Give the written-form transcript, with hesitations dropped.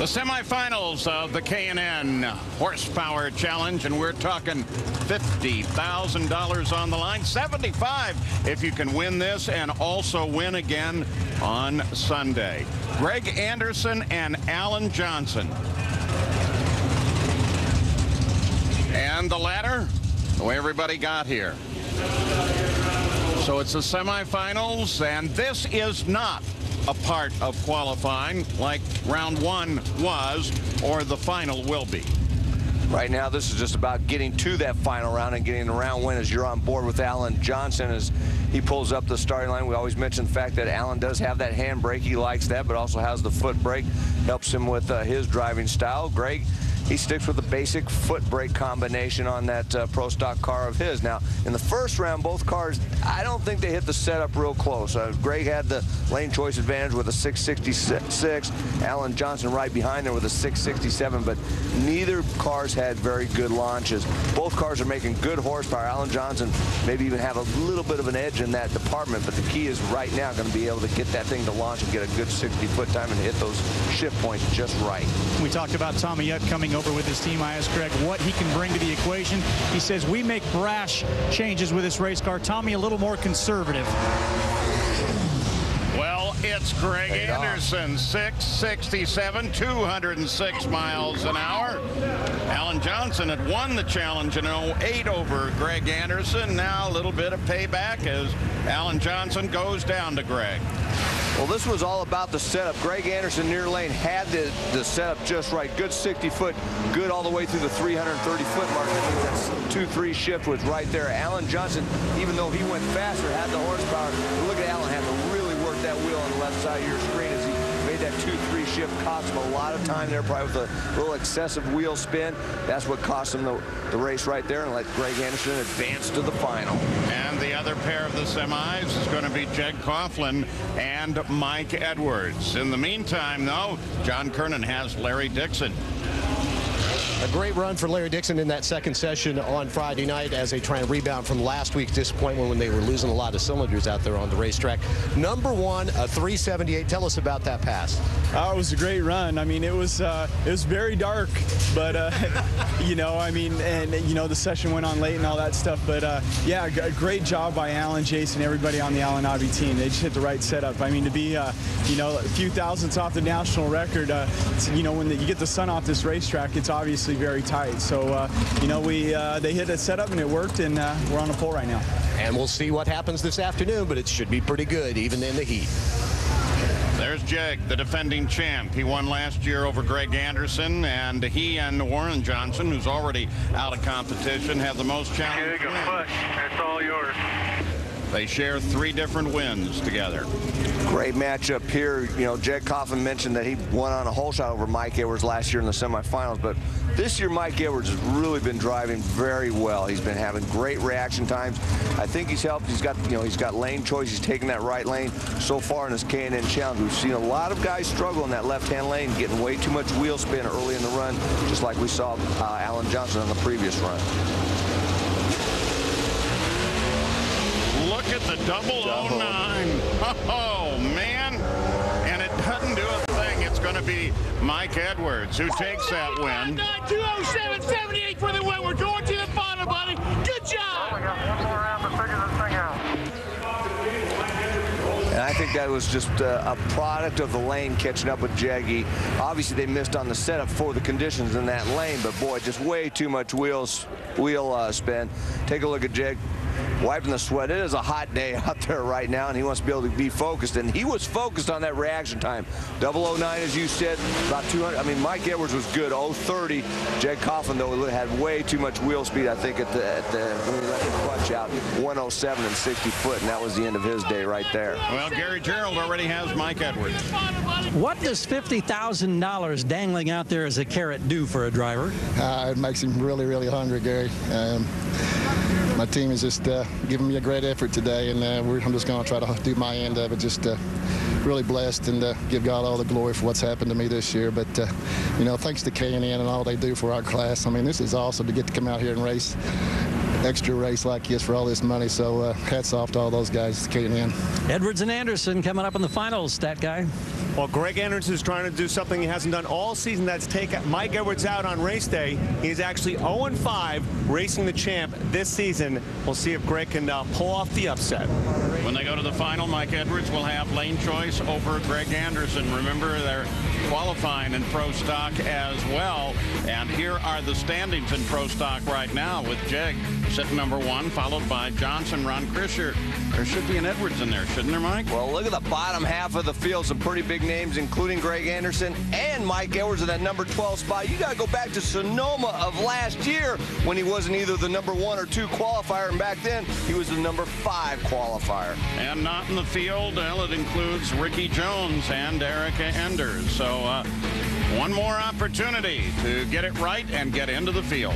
The semifinals of the Kernan Horsepower Challenge, and we're talking $50,000 on the line, $75,000 if you can win this and also win again on Sunday. Greg Anderson and Alan Johnson. And the ladder, the way everybody got here. So it's the semifinals, and this is not a part of qualifying like round one was or the final will be. Right now, this is just about getting to that final round and getting the round win as you're on board with Alan Johnson as he pulls up the starting line. We always mention the fact that Alan does have that handbrake. He likes that, but also has the foot brake. Helps him with his driving style. Greg, he sticks with the basic foot brake combination on that pro stock car of his. Now, in the first round, both cars, I don't think they hit the setup real close. Greg had the lane choice advantage with a 666. Alan Johnson right behind there with a 667, but neither cars had very good launches. Both cars are making good horsepower. Alan Johnson maybe even have a little bit of an edge in that department, but the key is right now going to be able to get that thing to launch and get a good 60-foot time and hit those shift points just right. We talked about Tommy Yutt coming over with his team. I asked Greg what he can bring to the equation. He says we make brash changes with this race car. Tommy a little more conservative. Well, it's Greg Anderson, 667, 206 miles an hour. Alan Johnson had won the challenge in 08 over Greg Anderson. Now a little bit of payback as Alan Johnson goes down to Greg. Well, this was all about the setup. Greg Anderson near lane had the setup just right. Good 60-foot, good all the way through the 330-foot mark. That's 2-3 shift was right there. Alan Johnson, even though he went faster, had the horsepower. Look at Alan have to really work that wheel on the left side of your screen as he made that 2-3 shift. Cost him a lot of time there, probably with a little excessive wheel spin. That's what cost him the race right there and let Greg Anderson advance to the final. And the other pair of the semis is going to be Jed Coughlin and Mike Edwards. In the meantime, though, John Kernan has Larry Dixon. A great run for Larry Dixon in that second session on Friday night as they try and rebound from last week's disappointment when they were losing a lot of cylinders out there on the racetrack. Number one, a 378. Tell us about that pass. It was a great run. I mean, it was very dark, but you know, I mean, and you know, the session went on late and all that stuff. But yeah, a great job by Alan, Jason, everybody on the Alan Abbey team. They just hit the right setup. I mean, to be you know, a few thousandths off the national record, you know, when you get the sun off this racetrack, it's obviously very tight. So you know, they hit a setup and it worked, and we're on the pole right now. And we'll see what happens this afternoon, but it should be pretty good even in the heat. There's Jeg, the defending champ. He won last year over Greg Anderson, and he and Warren Johnson, who's already out of competition, have the most challenge. It's all yours. They share 3 different wins together. Great matchup here. You know, Jed Coughlin mentioned that he won on a hole shot over Mike Edwards last year in the semifinals, but this year Mike Edwards has really been driving very well. He's been having great reaction times. I think he's helped. He's got, you know, he's got lane choice. He's taking that right lane. So far in this Kernan challenge, we've seen a lot of guys struggle in that left-hand lane, getting way too much wheel spin early in the run, just like we saw Alan Johnson on the previous run. Look at the 009. Oh, man. And it doesn't do a thing. It's going to be Mike Edwards who takes that win. 207.78 for the win. We're going to the final, buddy. Good job. And I think that was just a product of the lane catching up with Jaggy. Obviously, they missed on the setup for the conditions in that lane, but boy, just way too much wheel spin. Take a look at Jag. Wiping the sweat. It is a hot day out there right now, and he wants to be able to be focused, and he was focused on that reaction time. 009, as you said, about 200. I mean, Mike Edwards was good. 030. Jed Coughlin, though, had way too much wheel speed, I think, at the when he let the clutch out. 107 and 60 foot, and that was the end of his day right there. Well, Gary Gerald already has Mike Edwards. What does $50,000 dangling out there as a carrot do for a driver? It makes him really, really hungry, Gary. My team is just giving me a great effort today, and I'm just going to try to do my end of it. Just really blessed and give God all the glory for what's happened to me this year. But, you know, thanks to Kernan and all they do for our class. I mean, this is awesome to get to come out here and race, extra race like this for all this money. So hats off to all those guys, Kernan. Edwards and Anderson coming up in the finals, stat guy. Well, Greg Anderson is trying to do something he hasn't done all season. That's take Mike Edwards out on race day. He's actually 0-5 racing the champ this season. We'll see if Greg can pull off the upset. When they go to the final, Mike Edwards will have lane choice over Greg Anderson. Remember, they're qualifying in Pro Stock as well. And here are the standings in Pro Stock right now, with Jeg sitting number 1, followed by Johnson, Ron Krischer. There should be an Edwards in there, shouldn't there, Mike? Well, look at the bottom half of the field. Some pretty big names, including Greg Anderson and Mike Edwards in that number 12 spot. You got to go back to Sonoma of last year when he wasn't either the number 1 or 2 qualifier, and back then he was the number 5 qualifier. And not in the field, well, it includes Ricky Jones and Erica Enders. So one more opportunity to get it right and get into the field.